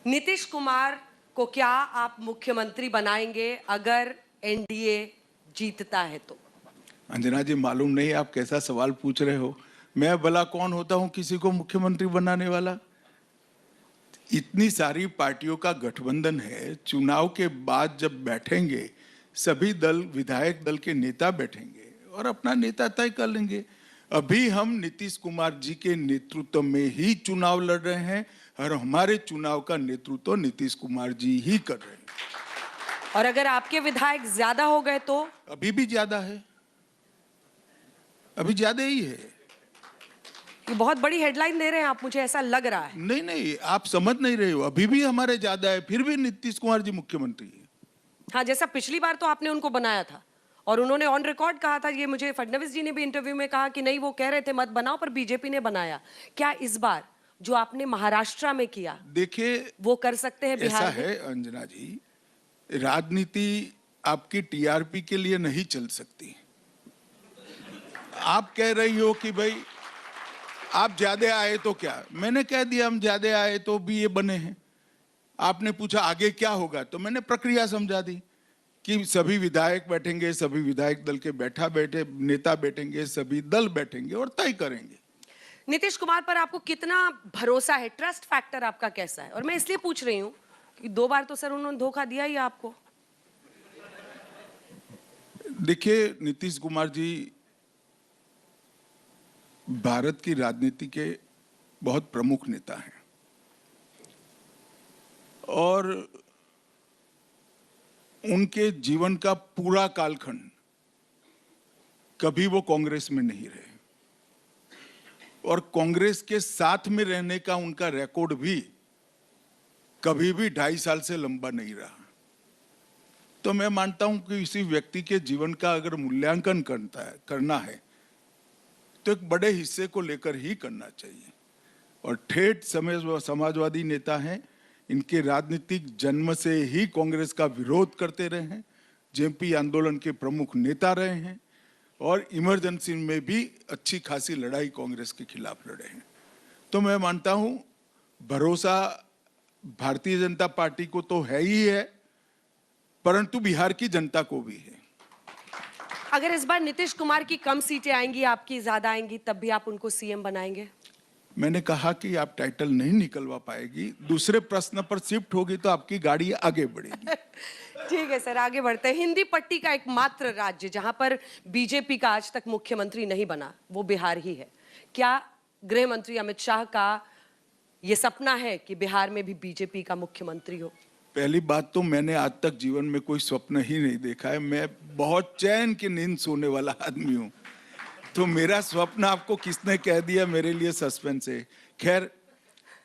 नीतीश कुमार को क्या आप मुख्यमंत्री बनाएंगे अगर एनडीए जीतता है तो? अंजना जी, मालूम नहीं आप कैसा सवाल पूछ रहे हो। मैं भला कौन होता हूं किसी को मुख्यमंत्री बनाने वाला। इतनी सारी पार्टियों का गठबंधन है, चुनाव के बाद जब बैठेंगे सभी दल, विधायक दल के नेता बैठेंगे और अपना नेता तय कर लेंगे। अभी हम नीतीश कुमार जी के नेतृत्व में ही चुनाव लड़ रहे हैं और हमारे चुनाव का नेतृत्व नीतीश कुमार जी ही कर रहे हैं। और अगर आपके विधायक ज्यादा हो गए तो? अभी भी ज्यादा है, अभी ज्यादा ही है। ये बहुत बड़ी हेडलाइन दे रहे हैं आप, मुझे ऐसा लग रहा है। नहीं नहीं, आप समझ नहीं रहे हो। अभी भी हमारे ज्यादा है, फिर भी नीतीश कुमार जी मुख्यमंत्री है। हाँ, जैसा पिछली बार तो आपने उनको बनाया था और उन्होंने ऑन रिकॉर्ड कहा था, ये मुझे फडणवीस जी ने भी इंटरव्यू में कहा कि नहीं, वो कह रहे थे मत बनाओ, पर बीजेपी ने बनाया। क्या इस बार जो आपने महाराष्ट्र में किया, देखिए, वो कर सकते हैं बिहार ऐसा है अंजना जी, राजनीति आपकी टीआरपी के लिए नहीं चल सकती। आप कह रही हो कि भाई आप ज्यादा आए तो क्या, मैंने कह दिया हम ज्यादा आए तो भी ये बने हैं। आपने पूछा आगे क्या होगा, तो मैंने प्रक्रिया समझा दी कि सभी विधायक बैठेंगे, सभी विधायक दल के बैठे नेता बैठेंगे, सभी दल बैठेंगे और तय करेंगे। नीतीश कुमार पर आपको कितना भरोसा है? ट्रस्ट फैक्टर आपका कैसा है? और मैं इसलिए पूछ रही हूँ कि 2 बार तो सर उन्होंने धोखा दिया ही आपको। देखिए, नीतीश कुमार जी भारत की राजनीति के बहुत प्रमुख नेता हैं और उनके जीवन का पूरा कालखंड कभी वो कांग्रेस में नहीं रहे और कांग्रेस के साथ में रहने का उनका रिकॉर्ड भी कभी भी 2.5 साल से लंबा नहीं रहा। तो मैं मानता हूं कि इसी व्यक्ति के जीवन का अगर मूल्यांकन करना है तो एक बड़े हिस्से को लेकर ही करना चाहिए। और ठेठ समाजवादी नेता हैं, इनके राजनीतिक जन्म से ही कांग्रेस का विरोध करते रहे हैं, जेपी आंदोलन के प्रमुख नेता रहे हैं और इमरजेंसी में भी अच्छी खासी लड़ाई कांग्रेस के खिलाफ लड़े हैं। तो मैं मानता हूं भरोसा भारतीय जनता पार्टी को तो है ही है, परंतु बिहार की जनता को भी है। अगर इस बार नीतीश कुमार की कम सीटें आएंगी, आपकी ज्यादा आएंगी, तब भी आप उनको सीएम बनाएंगे? मैंने कहा कि आप टाइटल नहीं निकलवा पाएगी, दूसरे प्रश्न पर शिफ्ट होगी तो आपकी गाड़ी आगे बढ़ेगी। ठीक है सर, आगे बढ़ते हैं। हिंदी पट्टी का एकमात्र राज्य जहां पर बीजेपी का आज तक मुख्यमंत्री नहीं बना, वो बिहार ही है। क्या गृह मंत्री अमित शाह का ये सपना है कि बिहार में भी बीजेपी का मुख्यमंत्री हो? पहली बात तो मैंने आज तक जीवन में कोई स्वप्न ही नहीं देखा है। मैं बहुत चैन की नींद सोने वाला आदमी हूँ, तो मेरा स्वप्न आपको किसने कह दिया, मेरे लिए सस्पेंस है। खैर,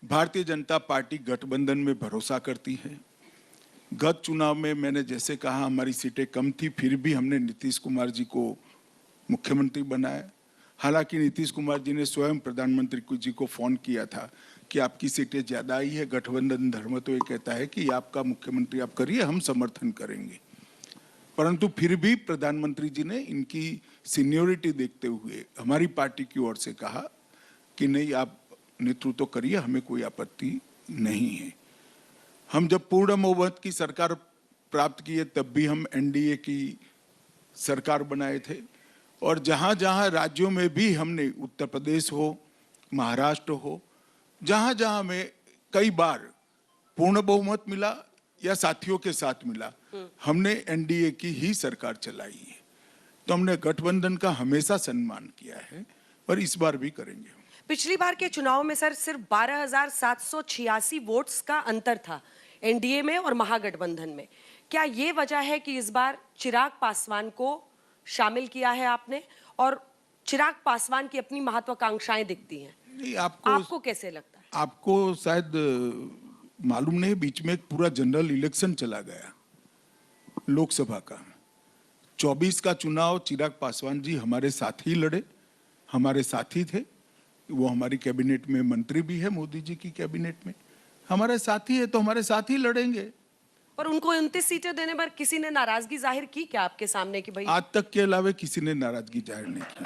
भारतीय जनता पार्टी गठबंधन में भरोसा करती है। गत चुनाव में मैंने जैसे कहा हमारी सीटें कम थी, फिर भी हमने नीतीश कुमार जी को मुख्यमंत्री बनाया। हालांकि नीतीश कुमार जी ने स्वयं प्रधानमंत्री जी को फोन किया था कि आपकी सीटें ज्यादा आई है, गठबंधन धर्म तो ये कहता है कि आपका मुख्यमंत्री आप करिए, हम समर्थन करेंगे। परंतु फिर भी प्रधानमंत्री जी ने इनकी सीनियोरिटी देखते हुए हमारी पार्टी की ओर से कहा कि नहीं, आप नेतृत्व करिए, हमें कोई आपत्ति नहीं है। हम जब पूर्ण बहुमत की सरकार प्राप्त किए तब भी हम एनडीए की सरकार बनाए थे और जहां जहां राज्यों में भी हमने, उत्तर प्रदेश हो, महाराष्ट्र हो, जहां जहां में कई बार पूर्ण बहुमत मिला या साथियों के साथ मिला, हमने एनडीए की ही सरकार चलाई है। तो हमने गठबंधन का हमेशा सम्मान किया है और इस बार भी करेंगे। पिछली बार के चुनाव में सर सिर्फ 12,786 वोट्स का अंतर था एनडीए में और महागठबंधन में। क्या ये वजह है कि इस बार चिराग पासवान को शामिल किया है आपने और चिराग पासवान की अपनी महत्वाकांक्षाएं दिखती हैं? नहीं, आपको कैसे लगता है? आपको शायद मालूम नहीं, बीच में एक पूरा जनरल इलेक्शन चला गया लोकसभा का। 24 का चुनाव चिराग पासवान जी हमारे साथ ही लड़े, हमारे साथी थे। वो हमारी कैबिनेट में मंत्री भी है, मोदी जी की कैबिनेट में हमारे साथी है, तो हमारे साथ ही लड़ेंगे। पर उनको 29 सीटें देने पर किसी ने नाराजगी जाहिर की क्या आपके सामने कि भाई? आज तक के अलावा किसी ने नाराजगी जाहिर नहीं की।